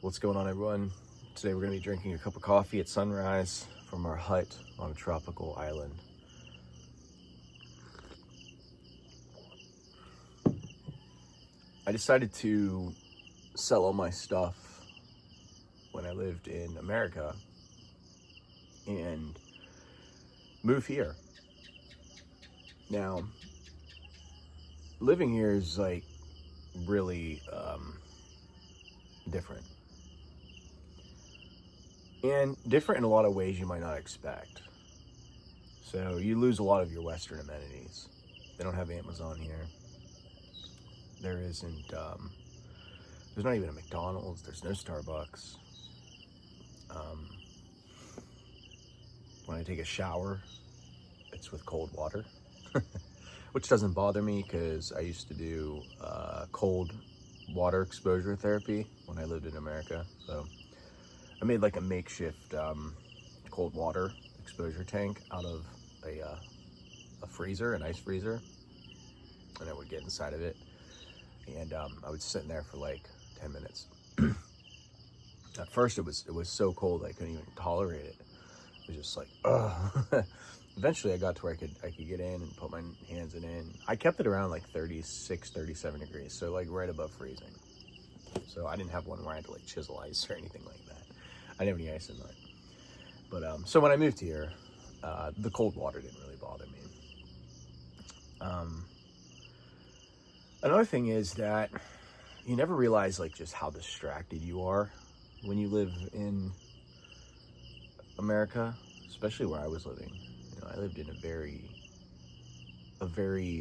What's going on, everyone? Today we're going to be drinking a cup of coffee at sunrise from our hut on a tropical island. I decided to sell all my stuff when I lived in America and move here. Now, living here is like really different. And different in a lot of ways you might not expect. So you lose a lot of your Western amenities. They don't have Amazon here. There isn't, there's not even a McDonald's. There's no Starbucks. When I take a shower, it's with cold water, which doesn't bother me because I used to do cold water exposure therapy when I lived in America. So I made like a makeshift cold water exposure tank out of a freezer, an ice freezer, and I would get inside of it, and I would sit in there for like 10 minutes. At first, it was so cold I couldn't even tolerate it. It was just like, ugh. Eventually, I got to where I could get in and put my hands in it. I kept it around like 36, 37 degrees, so like right above freezing. So I didn't have one where I had to like chisel ice or anything like that. I didn't have any ice in mine. But so when I moved here, the cold water didn't really bother me. Another thing is that you never realize like just how distracted you are when you live in America, especially where I was living. You know, I lived in a very,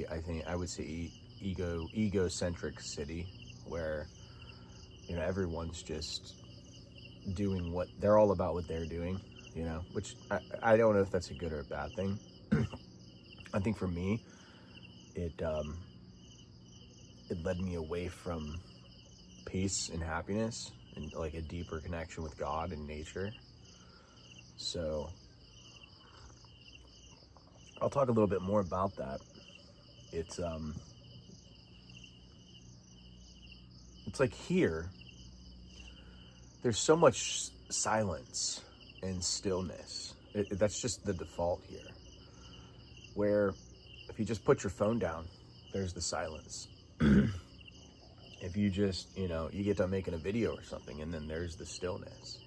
I think I would say egocentric city where, you know, everyone's just doing what they're all about, what they're doing, you know, which I don't know if that's a good or a bad thing. I think for me, it led me away from peace and happiness and like a deeper connection with God and nature. So I'll talk a little bit more about that. It's like here, there's so much silence and stillness. That's just the default here. Where if you just put your phone down, there's the silence. If you just, you know, you get done making a video or something and then there's the stillness.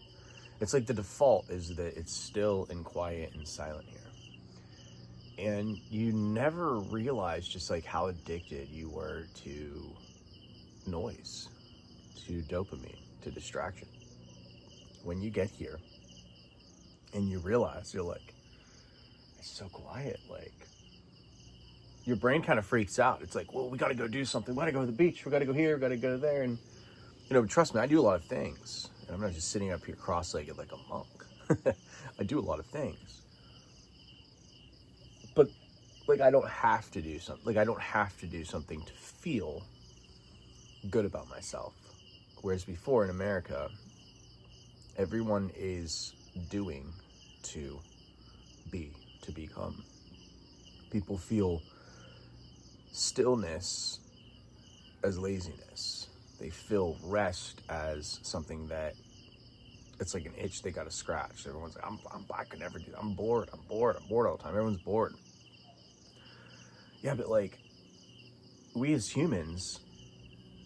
It's like the default is that it's still and quiet and silent here. And you never realize just like how addicted you were to noise, to dopamine, to distraction. When you get here and you realize, you're like, it's so quiet, like your brain kind of freaks out. It's like, well, we got to go do something. We got to go to the beach. We got to go here. We got to go there. And, you know, trust me, I do a lot of things. And I'm not just sitting up here cross-legged like a monk. I do a lot of things. But, like, I don't have to do something. Like, I don't have to do something to feel good about myself. Whereas before in America, everyone is doing to be, to become. People feel stillness as laziness. They feel rest as something that it's like an itch they gotta scratch. Everyone's like, I could never do that. I'm bored all the time. Everyone's bored. Yeah, but like, we as humans,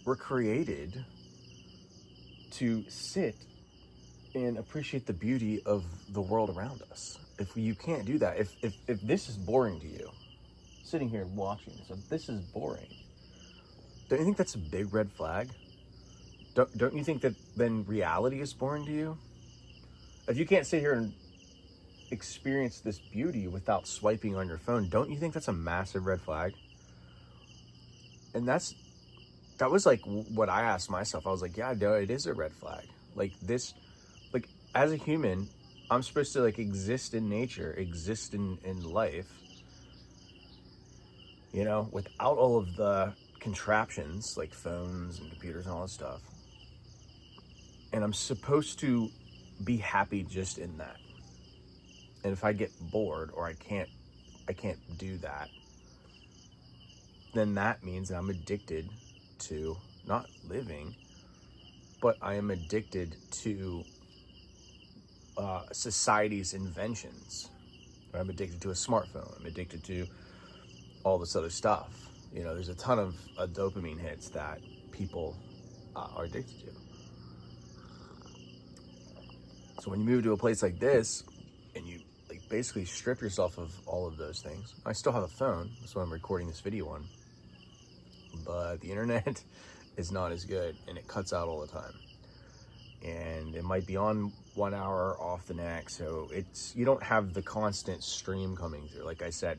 we're created to sit and appreciate the beauty of the world around us. If you can't do that, if this is boring to you, sitting here watching, so this is boring, don't you think that's a big red flag? Don't you think that then reality is boring to you? If you can't sit here and experience this beauty without swiping on your phone, don't you think that's a massive red flag? And that was like what I asked myself. I was like, yeah, no, it is a red flag. Like this, like as a human, I'm supposed to like exist in nature, exist in life, you know, without all of the contraptions like phones and computers and all that stuff. And I'm supposed to be happy just in that. And if I get bored or I can't do that, then that means that I'm addicted to not living, but I am addicted to society's inventions. I'm addicted to a smartphone. I'm addicted to all this other stuff. You know, there's a ton of dopamine hits that people are addicted to. So when you move to a place like this and you like basically strip yourself of all of those things. I still have a phone. That's what I'm recording this video on. But the internet is not as good, and it cuts out all the time. And it might be on 1 hour, off the next. So you don't have the constant stream coming through, like I said.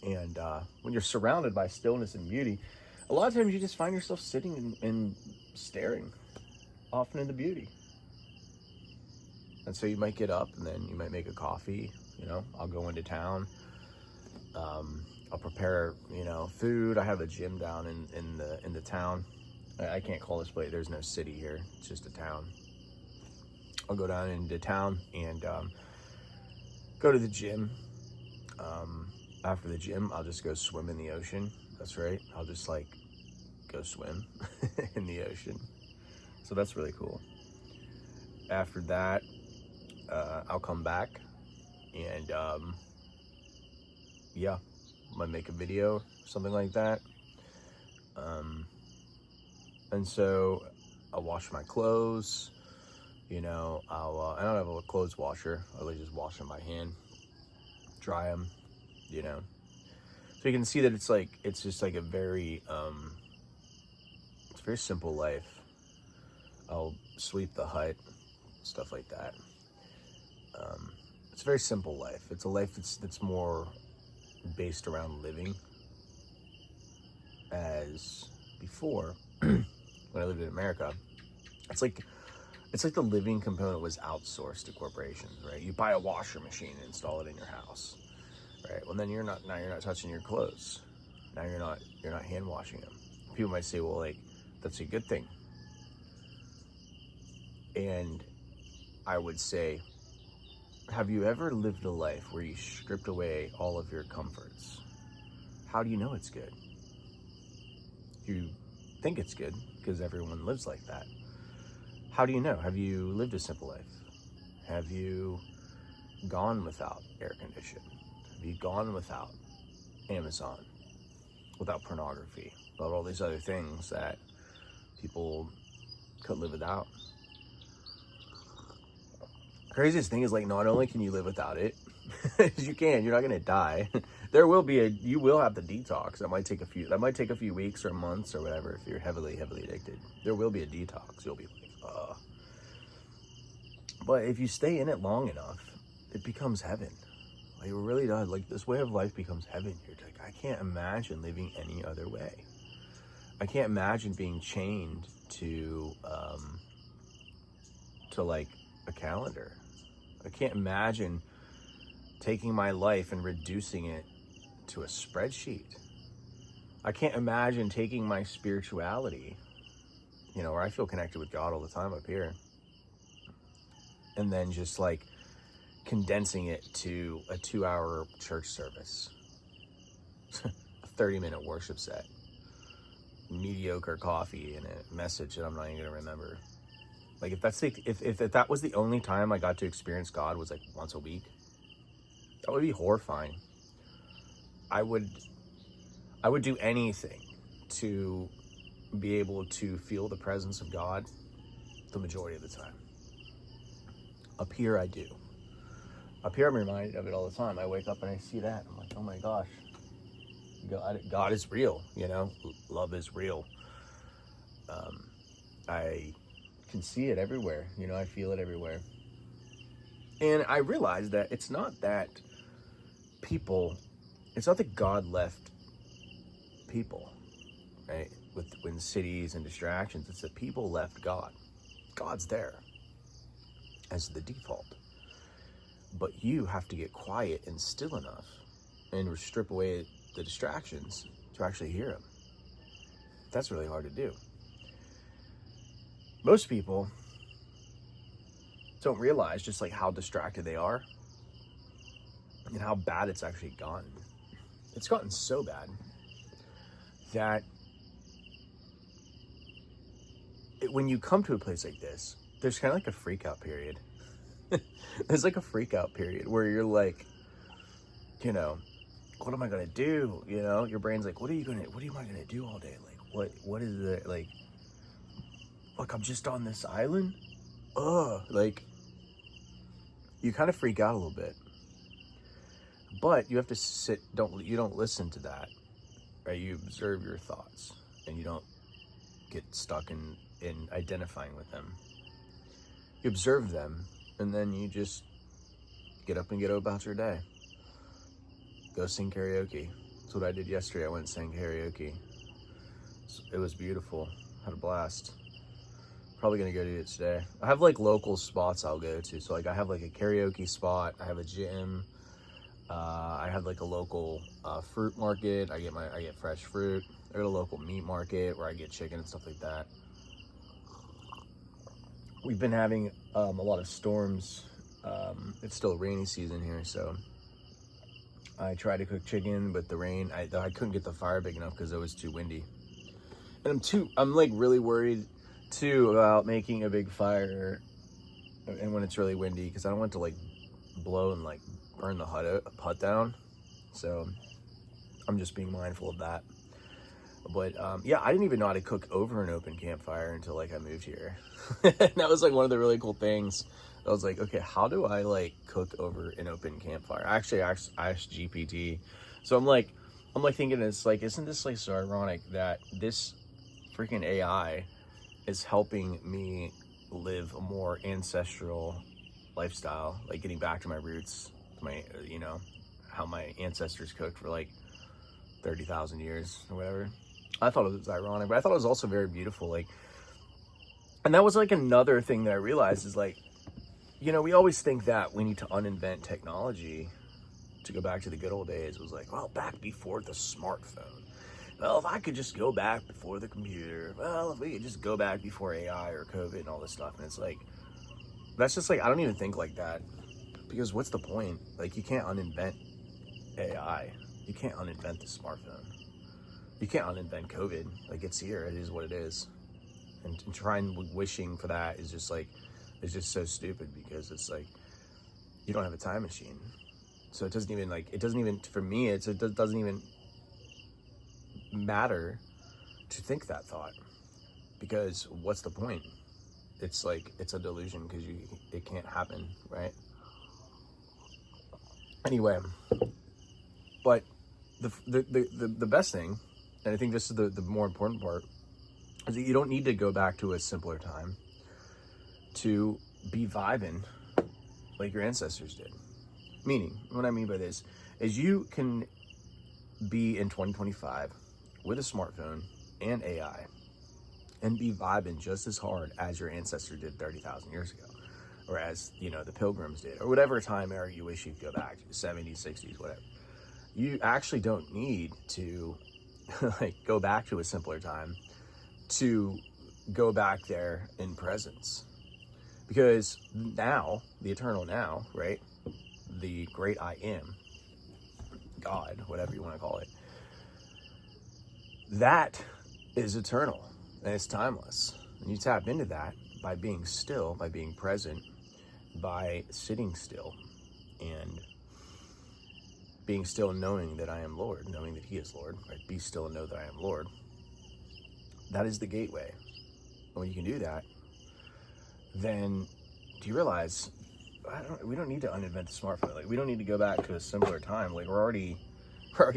And when you're surrounded by stillness and beauty, a lot of times you just find yourself sitting and staring off into the beauty. And so you might get up, and then you might make a coffee. You know, I'll go into town. I'll prepare, you know, food. I have a gym down in the town. I can't call this place. There's no city here. It's just a town. I'll go down into town and go to the gym. After the gym, I'll just go swim in the ocean. That's right. I'll just like go swim in the ocean. So that's really cool. After that, I'll come back and yeah, might make a video, something like that. And so I'll wash my clothes. You know, I don't have a clothes washer. I really just wash them by hand, dry them. You know, so you can see that it's just like a very it's a very simple life. I'll sweep the hut, stuff like that. It's a very simple life. It's a life that's more based around living. As before, when I lived in America, it's like the living component was outsourced to corporations, right? You buy a washer machine and install it in your house. Right. Well, then you're not touching your clothes. Now you're not hand washing them. People might say, well, like, that's a good thing. And I would say, have you ever lived a life where you stripped away all of your comforts? How do you know it's good? You think it's good because everyone lives like that. How do you know? Have you lived a simple life? Have you gone without air conditioning? Have you gone without Amazon, without pornography, without all these other things that people could live without? Craziest thing is, like, not only can you live without it, you're not gonna die. You will have the detox. That might take a few weeks or months or whatever if you're heavily addicted. There will be a detox. You'll be like, But if you stay in it long enough, it becomes heaven. Like, it really does. Like, this way of life becomes heaven. You're like, I can't imagine living any other way. I can't imagine being chained to like a calendar. I can't imagine taking my life and reducing it to a spreadsheet. I can't imagine taking my spirituality, you know, where I feel connected with God all the time up here, and then just like condensing it to a 2-hour church service, a 30-minute worship set, mediocre coffee, and a message that I'm not even gonna remember. Like, if that was the only time I got to experience God was like once a week, that would be horrifying. I would do anything to be able to feel the presence of God the majority of the time. Up here, I do. Up here, I'm reminded of it all the time. I wake up and I see that. I'm like, oh my gosh, God is real, you know? Love is real. I can see it everywhere, you know? I feel it everywhere. And I realized that it's not that God left people, right? When cities and distractions, it's that people left God. God's there as the default. But you have to get quiet and still enough and strip away the distractions to actually hear him. That's really hard to do. Most people don't realize just like how distracted they are and how bad it's actually gotten. It's gotten so bad that when you come to a place like this, there's kind of like a freak out period. There's like a freak out period where you're like, you know, what am I gonna do? You know, your brain's like, what am I gonna do all day? Like, what is it? Like, look, I'm just on this island. Like, you kind of freak out a little bit, but you have to sit. You don't listen to that, right? You observe your thoughts, and you don't get stuck in identifying with them. You observe them, and then you just get up and get about your day. Go sing karaoke. That's what I did yesterday. I went and sang karaoke. It was beautiful. Had a blast. Probably gonna go do it today. I have like local spots I'll go to. So like I have like a karaoke spot. I have a gym. I have like a local fruit market. I get fresh fruit. I got a local meat market where I get chicken and stuff like that. We've been having a lot of storms. It's still rainy season here, so I tried to cook chicken, but the rain, I couldn't get the fire big enough because it was too windy. And I'm like really worried too about making a big fire and when it's really windy, because I don't want it to like blow and like burn the hut down. So I'm just being mindful of that. But yeah, I didn't even know how to cook over an open campfire until like I moved here. And that was like one of the really cool things. I was like, okay, how do I like cook over an open campfire? Actually, I asked GPT. So I'm like thinking, it's like, isn't this like so ironic that this freaking AI is helping me live a more ancestral lifestyle, like getting back to my roots, how my ancestors cooked for like 30,000 years or whatever. I thought it was ironic, but I thought it was also very beautiful. Like, and that was like another thing that I realized is like, we always think that we need to uninvent technology to go back to the good old days. It was like, well, back before the smartphone. Well, if I could just go back before the computer. Well, if we could just go back before AI or COVID and all this stuff. And it's like, that's just like, I don't even think like that. Because what's the point? Like, you can't uninvent AI. You can't uninvent the smartphone. You can't uninvent COVID. Like, it's here. It is what it is. And trying wishing for that is just like, it's just so stupid, because it's like, you don't have a time machine. So it doesn't even, for me, it doesn't even matter to think that thought, because what's the point? It's like, it's a delusion, because it can't happen, right? Anyway, but the best thing, and I think this is the more important part, is that you don't need to go back to a simpler time to be vibing like your ancestors did. Meaning, what I mean by this is you can be in 2025 with a smartphone and AI and be vibing just as hard as your ancestors did 30,000 years ago, or as, the pilgrims did, or whatever time era you wish you could go back to, 70s, 60s, whatever. You actually don't need to like go back to a simpler time to go back there in presence. Because now, the eternal now, right? The great I am, God, whatever you want to call it, that is eternal and it's timeless. And you tap into that by being still, by being present, by sitting still and being still, knowing that I am Lord, knowing that He is Lord, right? Be still and know that I am Lord. That is the gateway. And when you can do that, then do you realize we don't need to uninvent the smartphone. Like, we don't need to go back to a simpler time. Like, we're already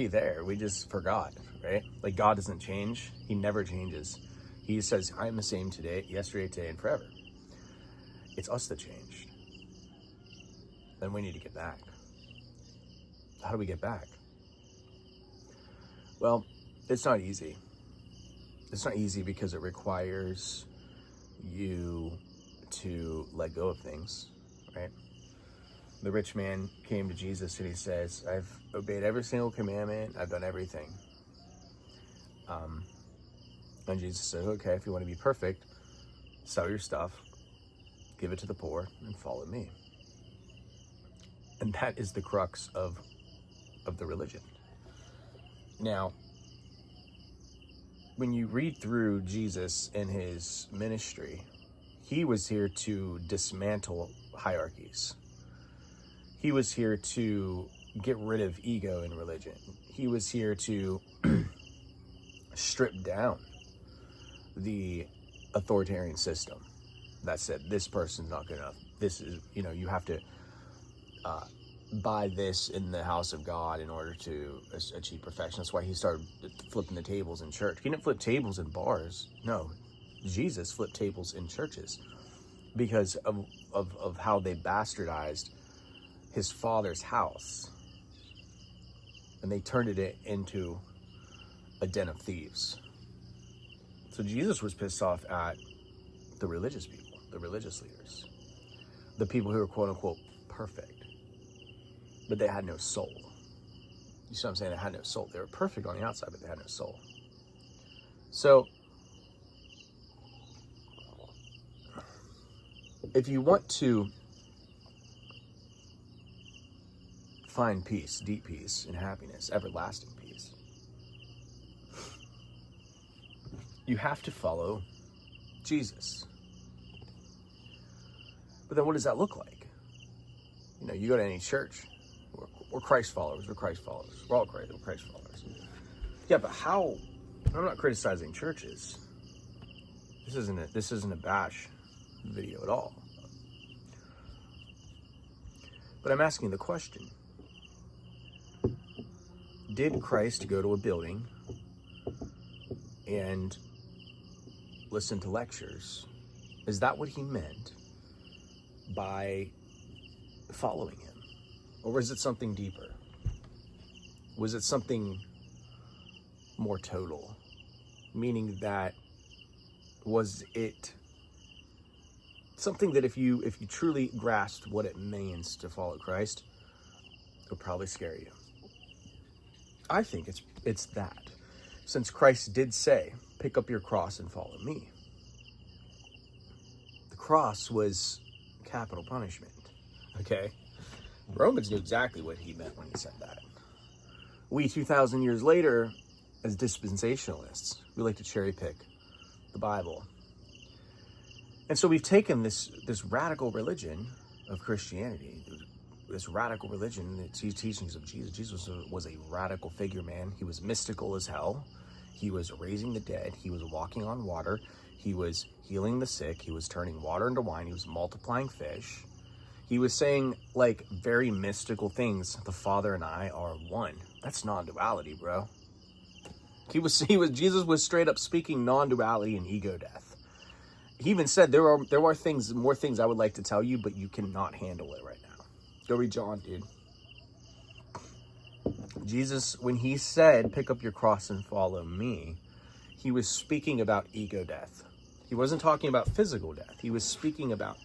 there. We just forgot, right? Like, God doesn't change. He never changes. He says, I am the same today, yesterday, today, and forever. It's us that changed. Then we need to get back. How do we get back? Well, it's not easy. It's not easy because it requires you to let go of things, right? The rich man came to Jesus and he says, I've obeyed every single commandment. I've done everything. And Jesus said, okay, if you want to be perfect, sell your stuff, give it to the poor, and follow me. And that is the crux of the religion. Now, when you read through Jesus and his ministry, he was here to dismantle hierarchies. He was here to get rid of ego in religion. He was here to strip down the authoritarian system that said, this person's not good enough. This is, you have to buy this in the house of God in order to achieve perfection. That's why he started flipping the tables in church. He didn't flip tables in bars. No, Jesus flipped tables in churches because of how they bastardized his father's house. And they turned it into a den of thieves. So Jesus was pissed off at the religious people, the religious leaders, the people who were quote unquote perfect, but they had no soul. You see what I'm saying? They had no soul. They were perfect on the outside, but they had no soul. So if you want to find peace, deep peace and happiness, everlasting peace, you have to follow Jesus. But then what does that look like? You go to any church, we're Christ followers, we're Christ followers. We're all Christ, we're Christ followers. Yeah, but how? I'm not criticizing churches. This isn't a bash video at all. But I'm asking the question, did Christ go to a building and listen to lectures? Is that what he meant by following him? Or was it something deeper? Was it something more total? Meaning that, was it something that if you truly grasped what it means to follow Christ, it would probably scare you? I think it's that. Since Christ did say, pick up your cross and follow me. The cross was capital punishment, okay? Romans knew exactly what he meant when he said that. We, 2,000 years later, as dispensationalists, we like to cherry pick the Bible. And so we've taken this radical religion of Christianity, this radical religion, the teachings of Jesus. Jesus was a radical figure, man. He was mystical as hell. He was raising the dead. He was walking on water. He was healing the sick. He was turning water into wine. He was multiplying fish. He was saying like very mystical things. The Father and I are one. That's non-duality, bro. Jesus was straight up speaking non-duality and ego death. He even said there are more things I would like to tell you, but you cannot handle it right now. Go read John, dude. Jesus, when he said, pick up your cross and follow me, he was speaking about ego death. He wasn't talking about physical death. He was speaking about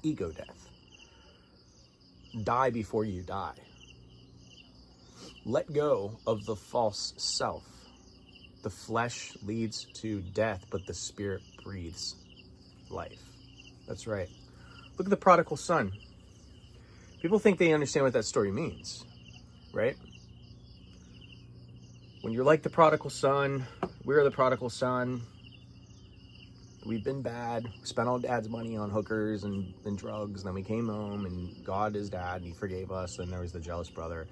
ego death. Die before you die. Let go of the false self. The flesh leads to death, but the spirit breathes life. That's right. Look at the prodigal son. People think they understand what that story means, right? When you're like the prodigal son, we're the prodigal son. We've been bad, spent all dad's money on hookers and drugs, and then we came home and God is dad and he forgave us. Then there was the jealous brother,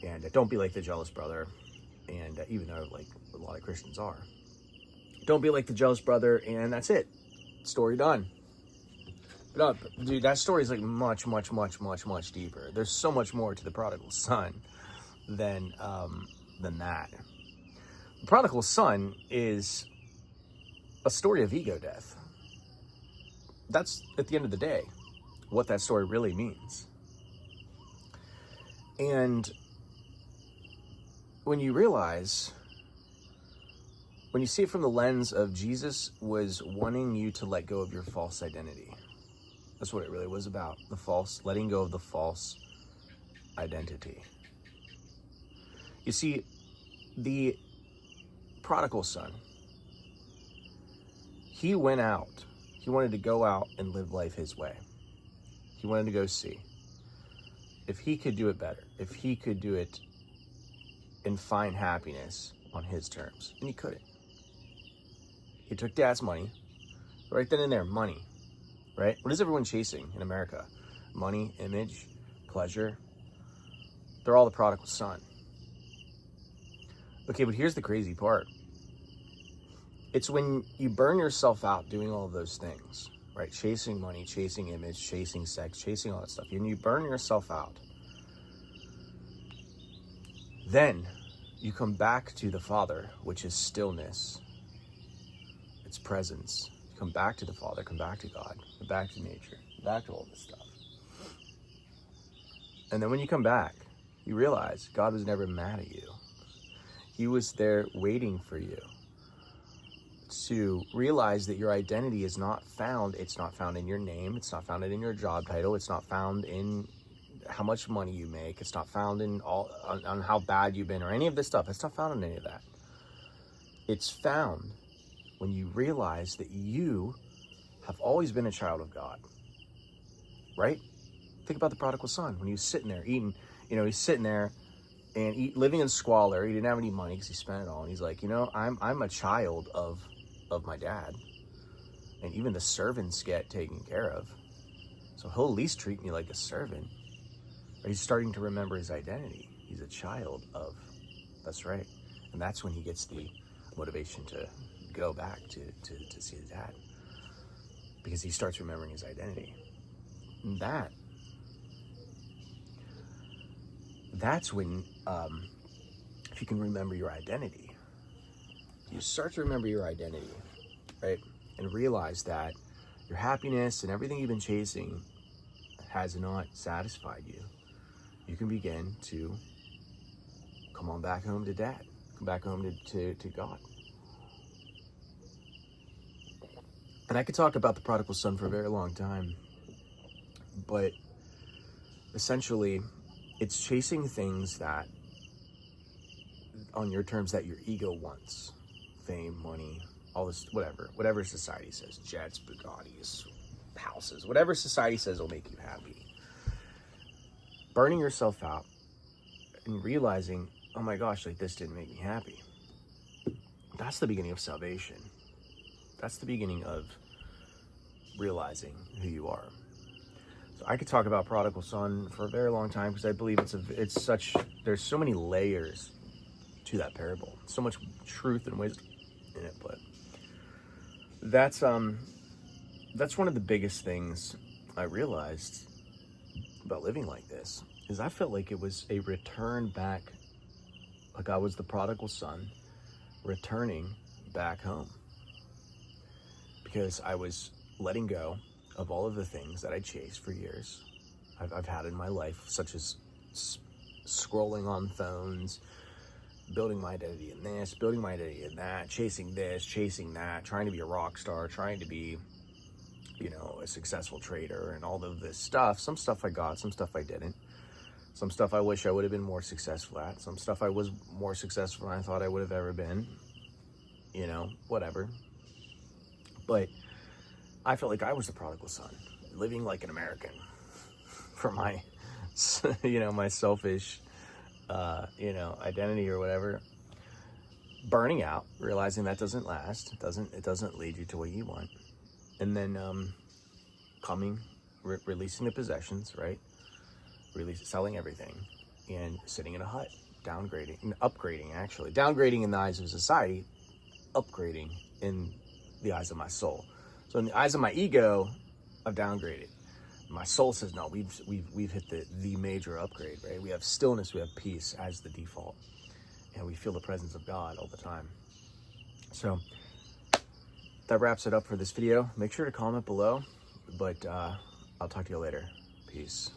and don't be like the jealous brother. And even though like a lot of Christians are, don't be like the jealous brother, and that's it. Story done. But dude, that story is like much deeper. There's so much more to the prodigal son than that. The prodigal son is a story of ego death. That's, at the end of the day, what that story really means. And when you realize, when you see it from the lens of Jesus was wanting you to let go of your false identity. That's what it really was about. Letting go of the false identity. You see, the prodigal son, he went out. He wanted to go out and live life his way. He wanted to go see if he could do it better, if he could do it and find happiness on his terms. And he couldn't. He took dad's money. Right then and there, money, right? What is everyone chasing in America? Money, image, pleasure. They're all the prodigal son. Okay, but here's the crazy part. It's when you burn yourself out doing all of those things, right? Chasing money, chasing image, chasing sex, chasing all that stuff. And you burn yourself out. Then you come back to the Father, which is stillness. It's presence. You come back to the Father, come back to God, come back to nature, back to all this stuff. And then when you come back, you realize God was never mad at you. He was there waiting for you to realize that your identity is not found. It's not found in your name. It's not found in your job title. It's not found in how much money you make. It's not found in on how bad you've been or any of this stuff. It's not found in any of that. It's found when you realize that you have always been a child of God, right? Think about the prodigal son. When he was sitting there eating, he's sitting there and living in squalor. He didn't have any money because he spent it all. And he's like, I'm a child of my dad. And even the servants get taken care of. So he'll at least treat me like a servant. Or he's starting to remember his identity. He's a child of, that's right. And that's when he gets the motivation to go back to see his dad. Because he starts remembering his identity. And that's when, if you can remember your identity, you start to remember your identity, right? And realize that your happiness and everything you've been chasing has not satisfied you. You can begin to come on back home to dad, come back home to God. And I could talk about the prodigal son for a very long time, but essentially it's chasing things that, on your terms, that your ego wants. Fame, money, all this, whatever society says, jets, Bugattis, houses, whatever society says will make you happy. Burning yourself out and realizing, oh my gosh, like this didn't make me happy. That's the beginning of salvation. That's the beginning of realizing who you are. So I could talk about prodigal son for a very long time because I believe there's so many layers to that parable, so much truth and wisdom in it. But that's one of the biggest things I realized about living like this, is I felt like it was a return back, like I was the prodigal son returning back home, because I was letting go of all of the things that I chased for years. I've had in my life, such as scrolling on phones, building my identity in this, building my identity in that, chasing this, chasing that, trying to be a rock star, trying to be, a successful trader and all of this stuff. Some stuff I got, some stuff I didn't. Some stuff I wish I would have been more successful at. Some stuff I was more successful than I thought I would have ever been. Whatever. But I felt like I was the prodigal son, living like an American for my, my selfish, identity or whatever. Burning out, realizing that doesn't last. It doesn't lead you to what you want. And then releasing the possessions, right? Selling everything and sitting in a hut, upgrading, actually. Downgrading in the eyes of society, upgrading in the eyes of my soul. So in the eyes of my ego, I've downgraded. My soul says, no, we've hit the major upgrade, right? We have stillness, we have peace as the default. And we feel the presence of God all the time. So that wraps it up for this video. Make sure to comment below, but I'll talk to you later. Peace.